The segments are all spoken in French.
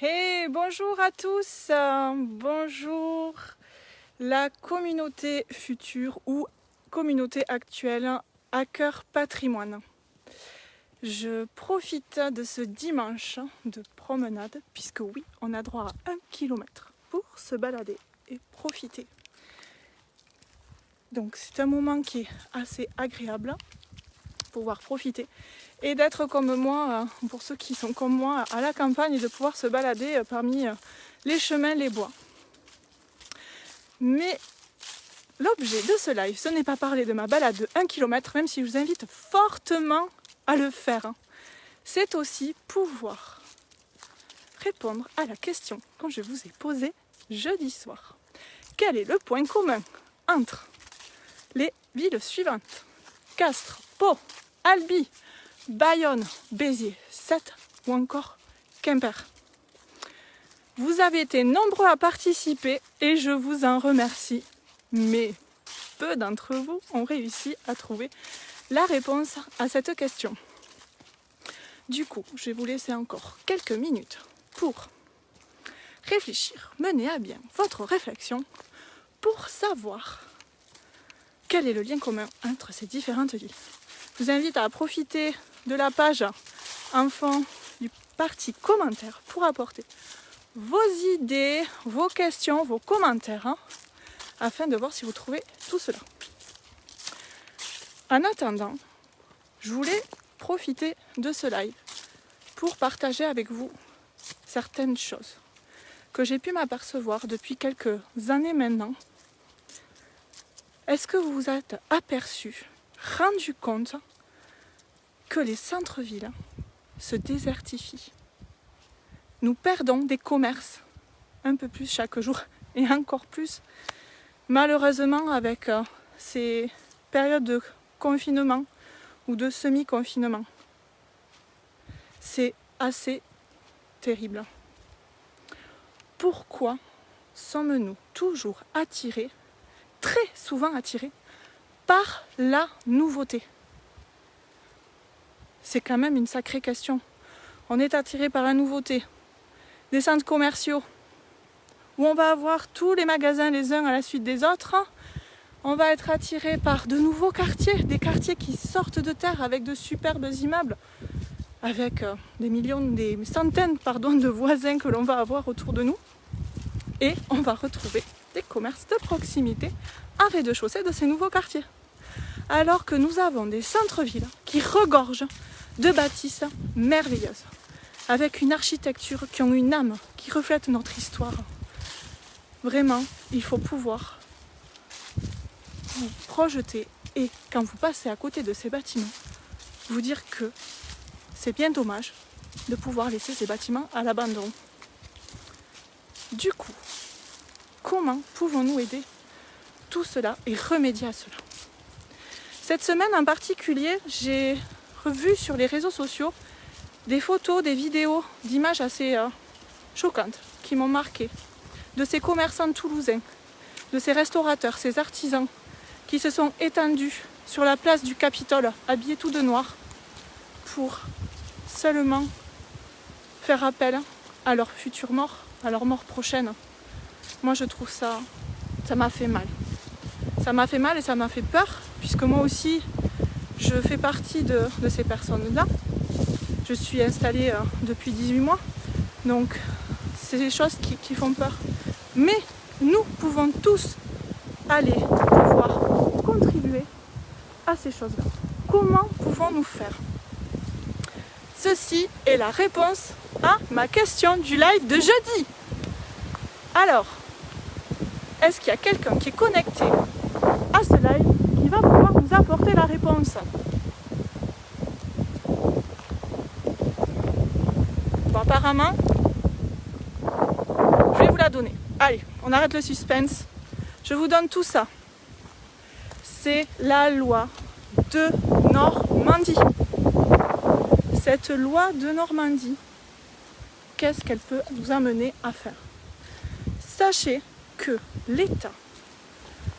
Hey, bonjour à tous, bonjour la communauté future ou communauté actuelle Hacker Patrimoine. Je profite de ce dimanche de promenade, puisque oui, on a droit à 1 kilomètre pour se balader et profiter. Donc c'est un moment qui est assez agréable, pouvoir profiter et d'être comme moi, pour ceux qui sont comme moi, à la campagne et de pouvoir se balader parmi les chemins, les bois. Mais l'objet de ce live, ce n'est pas parler de ma balade de 1 km, même si je vous invite fortement à le faire. C'est aussi pouvoir répondre à la question que je vous ai posée jeudi soir. Quel est le point commun entre les villes suivantes? Castres, Pau, Albi, Bayonne, Béziers, Sète ou encore Quimper. Vous avez été nombreux à participer et je vous en remercie. Mais peu d'entre vous ont réussi à trouver la réponse à cette question. Du coup, je vais vous laisser encore quelques minutes pour réfléchir, mener à bien votre réflexion pour savoir quel est le lien commun entre ces différentes villes. Je vous invite à profiter de la page en fond du partie commentaires pour apporter vos idées, vos questions, vos commentaires, afin de voir si vous trouvez tout cela. En attendant, je voulais profiter de ce live pour partager avec vous certaines choses que j'ai pu m'apercevoir depuis quelques années maintenant. Est-ce que vous vous êtes aperçu, rendu compte que les centres-villes se désertifient? Nous perdons des commerces un peu plus chaque jour et encore plus malheureusement avec ces périodes de confinement ou de semi-confinement. C'est assez terrible. Pourquoi sommes-nous toujours attirés, très souvent attirés, par la nouveauté? C'est quand même une sacrée question. On est attiré par la nouveauté des centres commerciaux où on va avoir tous les magasins les uns à la suite des autres. On va être attiré par de nouveaux quartiers, des quartiers qui sortent de terre avec de superbes immeubles, avec des centaines de voisins que l'on va avoir autour de nous. Et on va retrouver des commerces de proximité en rez-de-chaussée de ces nouveaux quartiers. Alors que nous avons des centres-villes qui regorgent de bâtisses merveilleuses, avec une architecture qui ont une âme, qui reflète notre histoire. Vraiment, il faut pouvoir vous projeter et quand vous passez à côté de ces bâtiments, vous dire que c'est bien dommage de pouvoir laisser ces bâtiments à l'abandon. Du coup, comment pouvons-nous aider tout cela et remédier à cela? Cette semaine en particulier, j'ai revu sur les réseaux sociaux des photos, des vidéos, d'images assez choquantes qui m'ont marqué, de ces commerçants toulousains, de ces restaurateurs, ces artisans qui se sont étendus sur la place du Capitole, habillés tout de noir, pour seulement faire appel à leur future mort, à leur mort prochaine. Moi je trouve ça m'a fait mal. Ça m'a fait mal et ça m'a fait peur, puisque moi aussi je fais partie de ces personnes-là. Je suis installée depuis 18 mois, donc c'est des choses qui font peur. Mais nous pouvons tous aller pouvoir contribuer à ces choses-là. Comment pouvons-nous faire? Ceci est la réponse à ma question du live de jeudi. Alors, est-ce qu'il y a quelqu'un qui est connecté à ce live qui va pouvoir nous apporter la réponse? Bon, apparemment, je vais vous la donner. Allez, on arrête le suspense. Je vous donne tout ça. C'est la loi de Normandie. Cette loi de Normandie, qu'est-ce qu'elle peut nous amener à faire? Sachez que l'État,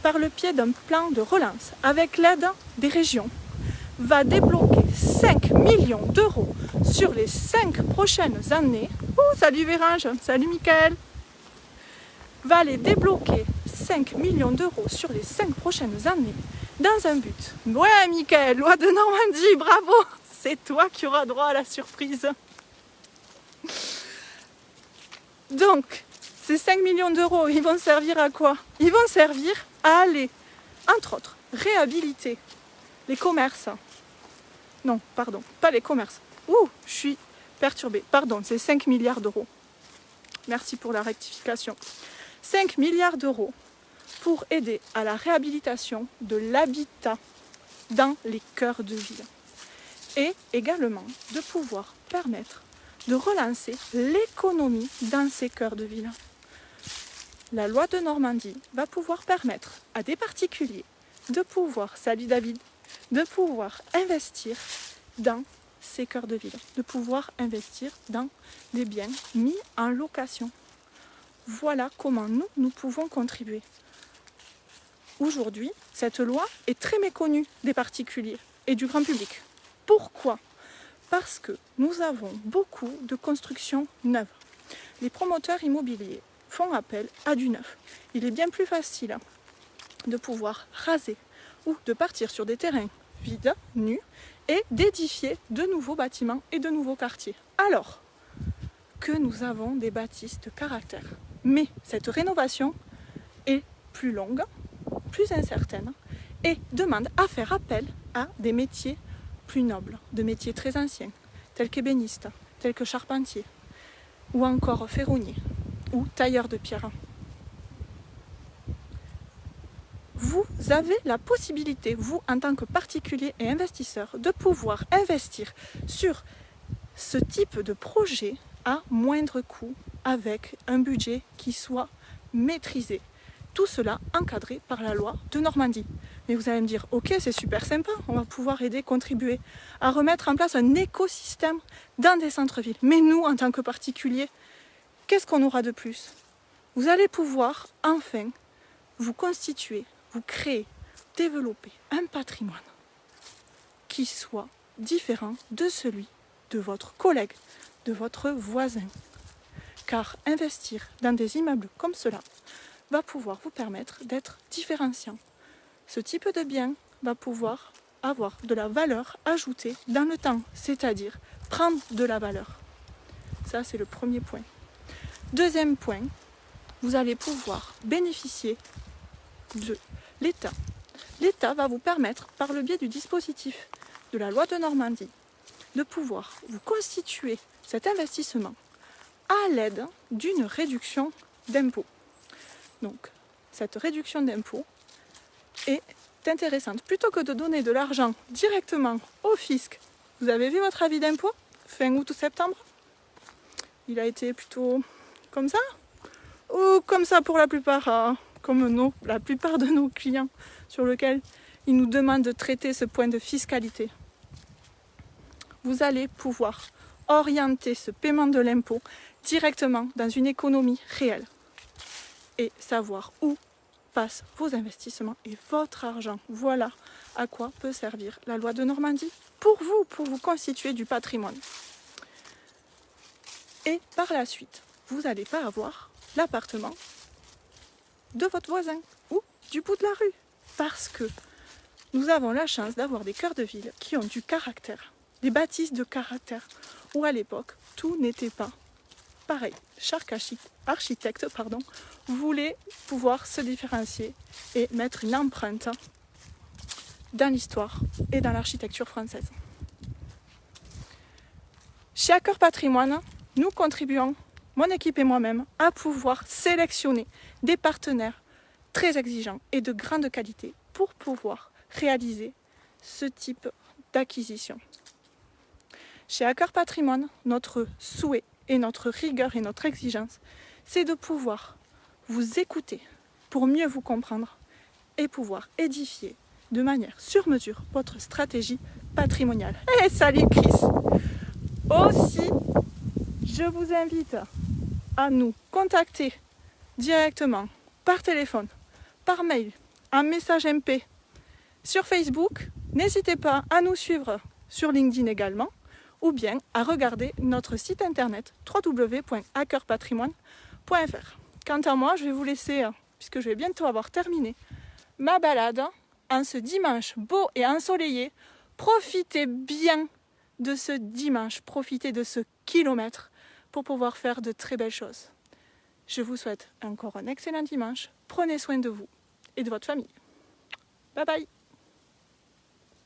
par le biais d'un plan de relance, avec l'aide des régions, va débloquer 5 millions d'euros sur les 5 prochaines années. Oh, salut Vérange, salut Mickaël. Va les débloquer 5 millions d'euros sur les 5 prochaines années dans un but. Ouais, Mickaël, loi de Normandie, bravo, c'est toi qui auras droit à la surprise. Donc, ces 5 millions d'euros, ils vont servir à quoi? Ils vont servir à aller, entre autres, réhabiliter les commerces. Non, pardon, pas les commerces. Ouh, je suis perturbée. Pardon, c'est 5 milliards d'euros. Merci pour la rectification. 5 milliards d'euros pour aider à la réhabilitation de l'habitat dans les cœurs de ville. Et également de pouvoir permettre de relancer l'économie dans ces cœurs de ville. La loi de Normandie va pouvoir permettre à des particuliers de pouvoir, salut David, de pouvoir investir dans ces cœurs de ville, de pouvoir investir dans des biens mis en location. Voilà comment nous pouvons contribuer. Aujourd'hui, cette loi est très méconnue des particuliers et du grand public. Pourquoi ? Parce que nous avons beaucoup de constructions neuves. Les promoteurs immobiliers font appel à du neuf. Il est bien plus facile de pouvoir raser ou de partir sur des terrains vides, nus, et d'édifier de nouveaux bâtiments et de nouveaux quartiers. Alors que nous avons des bâtisses de caractère. Mais cette rénovation est plus longue, plus incertaine et demande à faire appel à des métiers plus nobles, de métiers très anciens, tels qu'ébénistes, tels que charpentiers, ou encore ferronniers, ou tailleurs de pierre. Vous avez la possibilité, vous en tant que particulier et investisseur, de pouvoir investir sur ce type de projet à moindre coût, avec un budget qui soit maîtrisé. Tout cela encadré par la loi de Normandie. Mais vous allez me dire, ok, c'est super sympa, on va pouvoir aider, contribuer à remettre en place un écosystème dans des centres-villes. Mais nous, en tant que particuliers, qu'est-ce qu'on aura de plus? Vous allez pouvoir enfin vous constituer, vous créer, développer un patrimoine qui soit différent de celui de votre collègue, de votre voisin. Car investir dans des immeubles comme cela va pouvoir vous permettre d'être différenciant. Ce type de bien va pouvoir avoir de la valeur ajoutée dans le temps, c'est-à-dire prendre de la valeur. Ça, c'est le premier point. Deuxième point, vous allez pouvoir bénéficier de l'État. L'État va vous permettre, par le biais du dispositif de la loi de Normandie, de pouvoir vous constituer cet investissement à l'aide d'une réduction d'impôt. Donc, cette réduction d'impôt est intéressante. Plutôt que de donner de l'argent directement au fisc, vous avez vu votre avis d'impôt fin août ou septembre? Il a été plutôt comme ça? Ou comme ça pour la plupart, comme la plupart de nos clients sur lesquels ils nous demandent de traiter ce point de fiscalité. Vous allez pouvoir orienter ce paiement de l'impôt directement dans une économie réelle et savoir où passent vos investissements et votre argent. Voilà à quoi peut servir la loi de Normandie pour vous constituer du patrimoine. Et par la suite, vous n'allez pas avoir l'appartement de votre voisin ou du bout de la rue. Parce que nous avons la chance d'avoir des cœurs de ville qui ont du caractère, des bâtisses de caractère, où à l'époque, tout n'était pas pareil. Chaque architecte voulait pouvoir se différencier et mettre une empreinte dans l'histoire et dans l'architecture française. Chez Hacker Patrimoine, nous contribuons, mon équipe et moi-même, à pouvoir sélectionner des partenaires très exigeants et de grande qualité pour pouvoir réaliser ce type d'acquisition. Chez Hacker Patrimoine, notre souhait et notre rigueur et notre exigence, c'est de pouvoir vous écouter pour mieux vous comprendre et pouvoir édifier de manière sur mesure votre stratégie patrimoniale. Et salut Chris! Aussi, je vous invite à nous contacter directement par téléphone, par mail, en message MP, sur Facebook N'hésitez pas à nous suivre sur LinkedIn également, ou bien à regarder notre site internet www.hackerpatrimoine.fr. Quant à moi, je vais vous laisser, puisque je vais bientôt avoir terminé ma balade, en ce dimanche beau et ensoleillé. Profitez bien de ce dimanche, profitez de ce kilomètre pour pouvoir faire de très belles choses. Je vous souhaite encore un excellent dimanche. Prenez soin de vous et de votre famille. Bye bye!